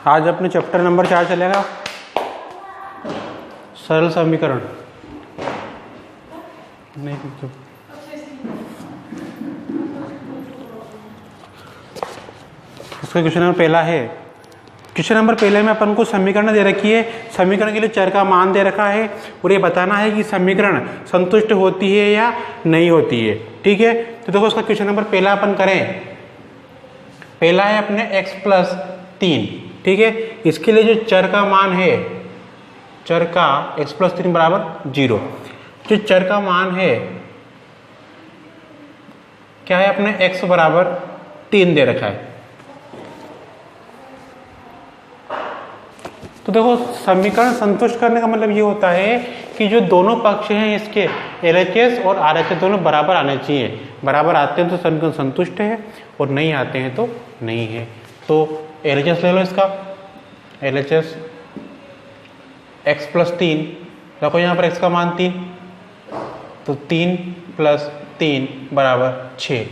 आज अपने chapter number 4 चलेगा, सरल समीकरण। नहीं क्यों इसका क्वेश्चन नंबर पहला है। क्वेश्चन नंबर पहले में अपन को समीकरण दे रखी है, समीकरण के लिए चर का मान दे रखा है और ये बताना है कि समीकरण संतुष्ट होती है या नहीं होती है। ठीक है, तो देखो इसका क्वेश्चन नंबर पहला अपन करें। पहला है अपने x + 3। ठीक है, इसके लिए जो चर का मान है, चर का x + 3 = 0। जो चर का मान है क्या है, अपने x = 3 दे रखा है। तो देखो समीकरण संतुष्ट करने का मतलब ये होता है कि जो दोनों पक्ष हैं इसके LHS और RHS दोनों बराबर आने चाहिए। बराबर आते हैं तो समीकरण संतुष्ट है और नहीं आते हैं तो नहीं है। तो LHS ले लो इसका, LHS x + 3 देखो यहाँ पर x का मान 3, तो 3 + 3 = 6।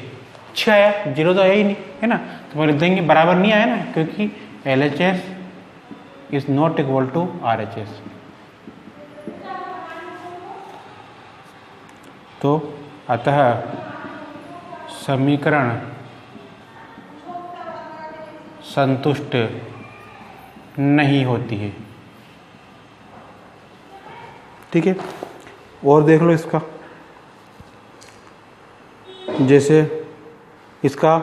6 आया, 0 तो आया ही नहीं है ना, तो मैं लिख देंगे बराबर नहीं आया ना, क्योंकि LHS is not equal to RHS। तो अतः समीकरण संतुष्ट नहीं होती है। ठीक है, और देख लो इसका, जैसे इसका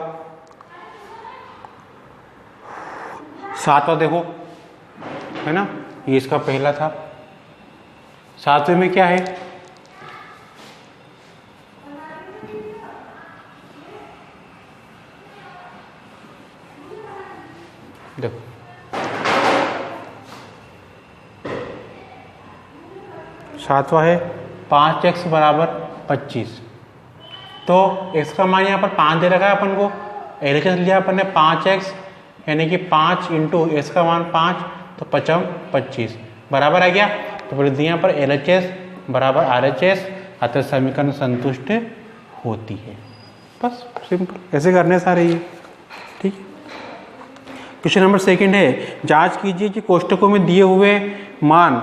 7वां देखो है ना, ये इसका पहला था। 7वें में क्या है, देखो 7वां है 5x = 25। तो x का मान यहाँ पर 5 दे रखा है अपन को, LHS लिया अपन ने 5x, यानी कि 5 × x का मान 5, तो 5 25 बराबर आ गया। तो बोल दिया यहाँ पर LHS = RHS, अतः समीकरण संतुष्ट होती है। बस सिंपल, ऐसे करने सारे ये। ठीक है, क्वेश्चन नंबर 2 है, जांच कीजिए कि कोष्टकों में दिए हुए मान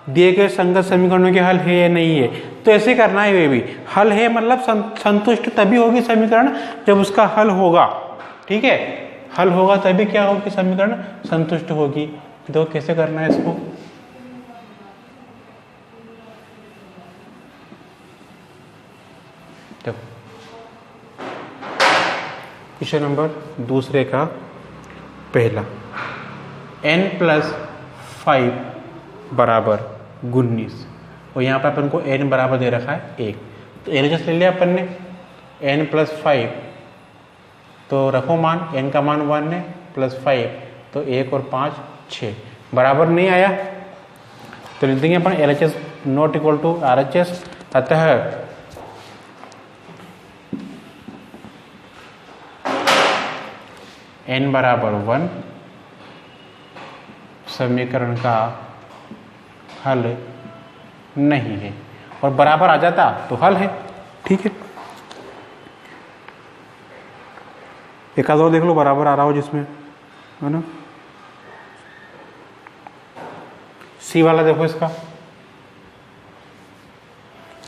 दिए गए संगत समीकरणों के हल है या नहीं है। तो ऐसे करना है, वे भी हल है मतलब संतुष्ट तभी होगी समीकरण जब उसका हल होगा। ठीक है, हल होगा तभी क्या होगी, समीकरण संतुष्ट होगी। देखो कैसे करना है इसको, देखो क्वेश्चन नंबर 2 का पहला, n + 5 = 19 और यहाँ पर अपन को n बराबर दे रखा है 1। तो LHS ले लिया अपन ने, n + 5, तो रखो मान, n का मान 1 है, +5 तो 1 और 5 6 बराबर नहीं आया, तो लिख देंगे अपन LHS not equal to RHS। अतः n = 1 समीकरण का हल नहीं है, और बराबर आ जाता तो हल है। ठीक है, एक आध और देख लो बराबर आ रहा हो जिसमें, है ना। C वाला देखो, इसका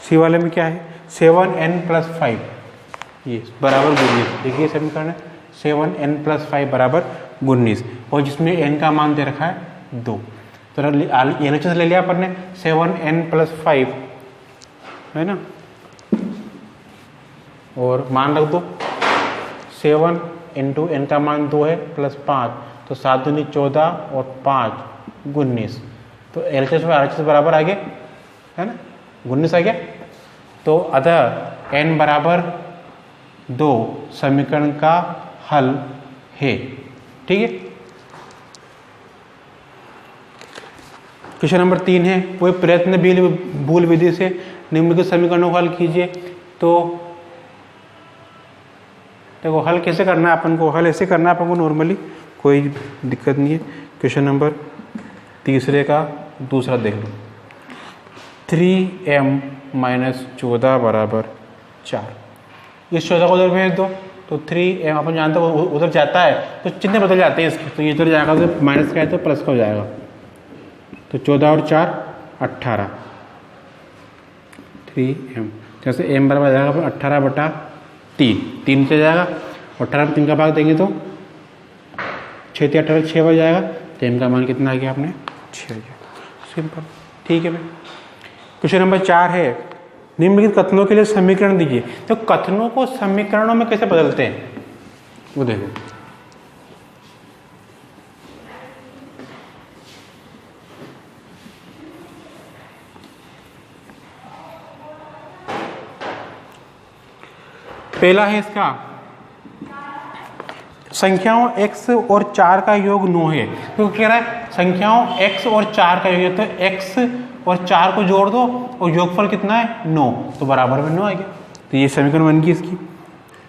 C वाले में क्या है, 7n + 5 ये बराबर 19। देखिए समीकरण है 7n + 5 = 19 और जिसमें n का मान दे रखा है 2। तो LHS ले लिया अपन ने, 7n + 5 है ना, और मान रख दो 7 × n का मान 2 है +5, तो 7 दूनी 14 और 5 19। तो LHS और RHS बराबर आ गए, है ना, 19 आ गया। तो अतः n = 2 समीकरण का हल है। ठीक है, क्वेश्चन नंबर 3 है, कोई प्रयत्न भूल विधि से निम्नलिखित समीकरणों को हल कीजिए। तो देखो हल कैसे करना है अपन को, हल ऐसे करना है अपन को नॉर्मली, कोई दिक्कत नहीं है। क्वेश्चन नंबर 3 का दूसरा देख लो, 3m - 14 = 4। इस 14 को उधर भेज दो, तो 3m अपन जानते हैं उधर जाता है तो चिन्ह बदल जाते हैं इसके, तो ये इधर जाएगा तो माइनस का है तो प्लस का हो जाएगा। तो 14 और 4 18 3m, जैसे m बराबर जाएगा अपन 18/3, 3 से जाएगा 18 में 3 का भाग देंगे तो 6 × 18 6 बन जाएगा। तो m का मान कितना आ गया आपने 6 आ गया। सिंपल, ठीक है भाई। क्वेश्चन नंबर 4 है, निम्नलिखित कथनों के लिए समीकरण दीजिए। तो कथनों को समीकरणों में कैसे बदलते हैं वो देखो। पहला है इसका संख्याओं x और 4 का योग 9 है। तो कह रहा है संख्याओं x और 4 का योग है, तो x और 4 को जोड़ दो और योगफल कितना है 9, तो बराबर में 9 आ गया। तो ये समीकरण बन गई इसकी,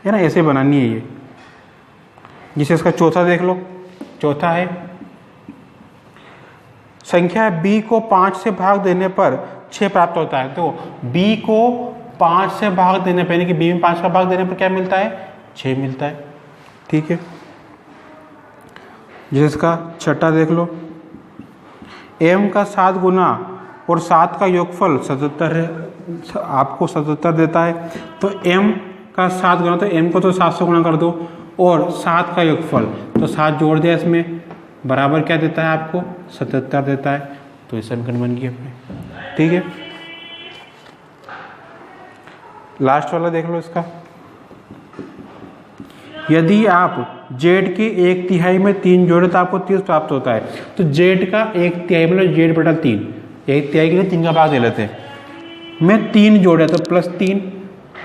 है ना, ऐसे बनानी है ये। जिसे इसका चौथा देख लो। चौथा है संख्या b को 5 से भाग देने पर 6 प्राप्त होता है। तो b को 5 से भाग देने पर, यानी कि b में 5 का भाग देने पर क्या मिलता है 6 मिलता है, ठीक है। जिसका छठा देख लो, m का 7 गुना और 7 का योगफल 77 है, आपको 77 देता है। तो m का 7 गुना, तो m को तो 7 से गुना कर दो और 7 का योगफल, तो 7 जोड़ दिया इसमें, बराबर क्या देता है आपको 77 देता है। तो इस समीकरण बन गई अपने, ठीक है। लास्ट वाला देख लो इसका, यदि आप z की 1/3 में 3 जोड़े तो आपको 30 प्राप्त होता है। तो z का 1/3 मतलब z/3, 1/3 के लिए 3 का भाग दे लेते हैं। मैं 3 जोड़े तो +3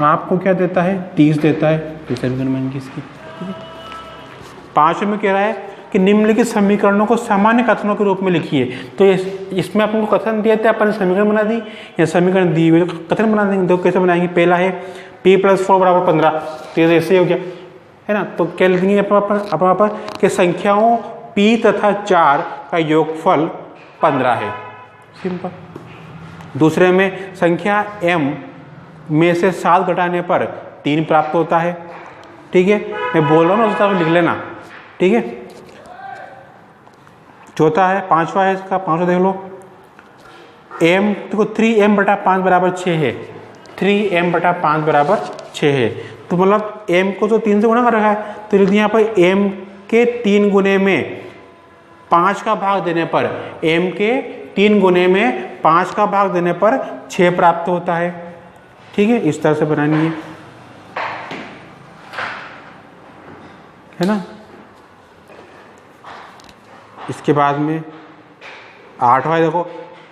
आपको क्या देता है 30 देता है। तो समीकरण बन गई इसकी। 5 में कह रहा है कि निम्नलिखित समीकरणों को सामान्य कथनों के रूप में लिखिए। तो इसमें अपन को कथन दिए थे, अपन समीकरण बना दी, या समीकरण दी हुई कथन बना देंगे। तो कैसे बनाएंगे, पहला है p + 4 = 15, तो ये ऐसे हो गया, है ना। तो क्या लिख देंगे अपना पर कि संख्याओं p तथा 4 का योगफल 15 है, सिंपल। दूसरे में संख्या m में से 7 घटाने पर 3 प्राप्त होता है, ठीक है। मैं बोल रहा हूँ ना, उस तरह लिख लेना, ठीक है। चौथा है, पांचवा है इसका, पांचवा देख लो, m देखो 3m/5 = 6 है, 3m/5 = 6 है। तो मतलब m को तो 3 से गुणा कर रखा है, तो लिख दिया यहाँ पर m के 3 गुने में 5 का भाग देने पर, m के 3 गुने में 5 का भाग देने पर 6 प्राप्त होता है, ठीक है। इस तरह से बनानी है ना। इसके बाद में 8वां देखो,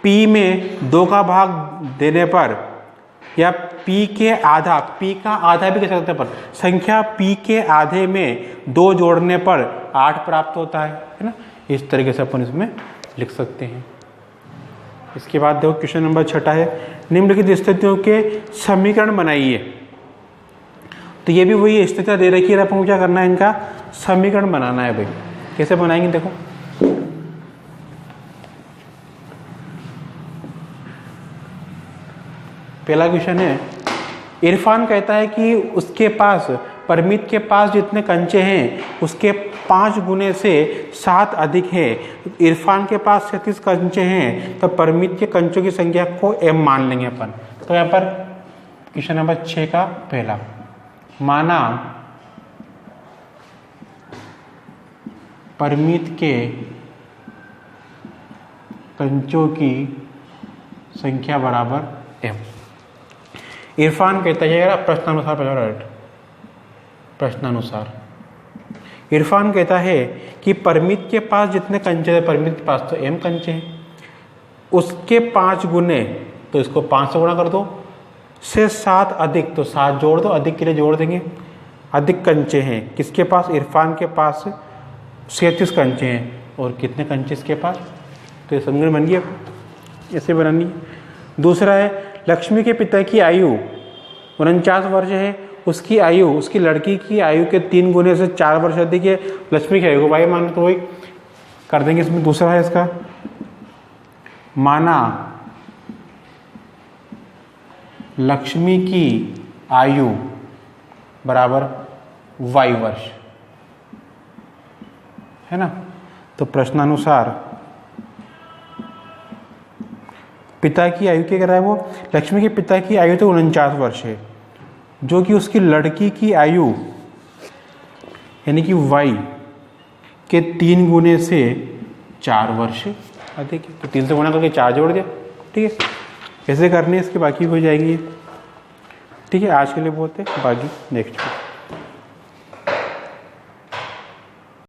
p में 2 का भाग देने पर, या p के आधा, p का आधा भी कह सकते हैं, पर संख्या p के आधे में 2 जोड़ने पर 8 प्राप्त होता है ना। इस तरीके से अपन इसमें लिख सकते हैं। इसके बाद देखो क्वेश्चन नंबर 6 है, निम्नलिखित स्थितियों के समीकरण बनाइए। तो ये भी वही स्थितियाँ दे रखी है, अपन को क्या करना है, इनका समीकरण बनाना है भाई। कैसे बनाएंगे देखो, पहला क्वेश्चन है, इरफान कहता है कि उसके पास परमीत के पास जितने कंचे हैं उसके 5 गुने से 7 अधिक है। इरफान के पास 37 कंचे हैं, तो परमीत के कंचों की संख्या को m मान लेंगे अपन। तो यहाँ पर क्वेश्चन नंबर 6 का पहला, माना परमीत के कंचों की संख्या बराबर m। इरफान कहता है, प्रश्नानुसार प्रश्नानुसार इरफान कहता है कि परमीत के पास जितने कंचे हैं, परमीत के पास तो m कंचे हैं, उसके 5 गुने, तो इसको 5 से गुणा कर दो, से 7 अधिक, तो 7 जोड़ दो, अधिक के लिए जोड़ देंगे, अधिक कंचे हैं किसके पास, इरफान के पास 37 कंचे हैं, और कितने कंचे इसके पास, तो ये समीकरण बन गया, ऐसे बनानी है। दूसरा है, लक्ष्मी के पिता की आयु 49 वर्ष है, उसकी आयु, उसकी लड़की की आयु के 3 गुने से 4 वर्ष अधिक है। लक्ष्मी की आयु को भाई मान, तो वही कर देंगे इसमें। दूसरा है इसका, माना लक्ष्मी की आयु बराबर y वर्ष, है ना। तो प्रश्नानुसार पिता की आयु क्या कर रहा है वो, लक्ष्मी के पिता की आयु तो 49 वर्ष है, जो कि उसकी लड़की की आयु यानी कि y के 3 गुने से 4 वर्ष है। ठीक है, तो 3 से गुणा करके 4 जोड़ दिया। ठीक है, कैसे करनी है इसकी बाकी हो जाएगी। ठीक है, आज के लिए बहुत है, बाकी नेक्स्ट।